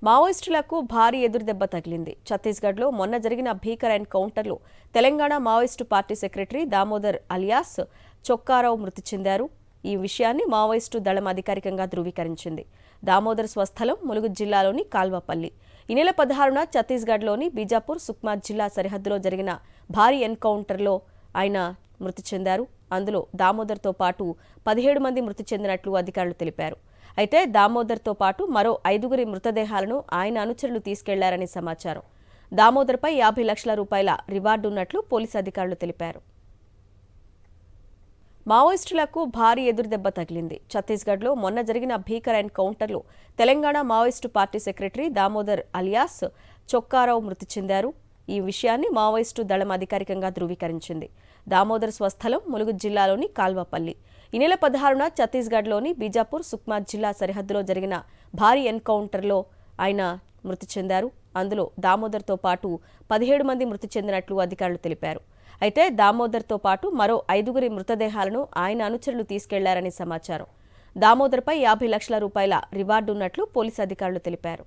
మావోయిస్టులకు భారీ ఎదురుదెబ్బ తగిలింది. ఛత్తీస్గఢ్లో మొన్న జరిగిన భీకర ఎన్కౌంటర్లో Telangana Maoist party secretary Damodar alias Chokka Rao మృతి చెందారు. ఈ విషయాన్ని మావోయిస్టు దళం అధికారికంగా ధృవీకరించింది. దామోదర్ స్వస్థలం ములుగు జిల్లాలోని కాల్వపల్లి. ఈ నెల 16న ఛత్తీస్గఢ్లోని బీజాపూర్ సుక్మా జిల్లా సరిహద్దులో జరిగిన భారీ ఎన్కౌంటర్లో ఆయన మృతి చెందారు. అందులో దామోదర్తో పాటు 17 మంది మృతి చెందినట్లు అధికారులు తెలిపారు. అయితే దామోదర్తో పాటు మరో 5గురి మృతదేహాలను ఆయన అనుచరులు తీసుకెళ్లారని సమాచారం. దామోదర్పై 50 లక్షల రూపాయల రివార్డు ఉన్నట్లు పోలీసు అధికారులు తెలిపారు. మావోయిస్టులకు భారీ ఎదురుదెబ్బ తగిలింది. ఛత్తీస్గఢ్లో మొన్న జరిగిన భీకర ఎన్కౌంటర్లో Telangana Maoist party secretary Damodar alias Chokka Rao మృతి చెందారు. ఈ విషయాన్ని మావోయిస్టు దళం అధికారికంగా ధృవీకరించింది. దామోదర్ స్వస్థలం ములుగు జిల్లాలోని కాల్వపల్లి. ఈ నెల 16న ఛత్తీస్గఢ్లోని బీజాపూర్ సుక్మా జిల్లా సరిహద్దులో జరిగిన భారీ ఎన్కౌంటర్లో ఆయన మృతి చెందారు. అందులో దామోదర్తో పాటు 17 మంది మృతి చెందినట్లు అధికారులు తెలిపారు. అయితే దామోదర్తో పాటు మరో 5గురి మృతదేహాలను ఆయన అనుచరులు తీసుకెళ్లారని సమాచారం. దామోదర్పై 50 లక్షల రూపాయల రివార్డు ఉన్నట్లు పోలీసు అధికారులు తెలిపారు.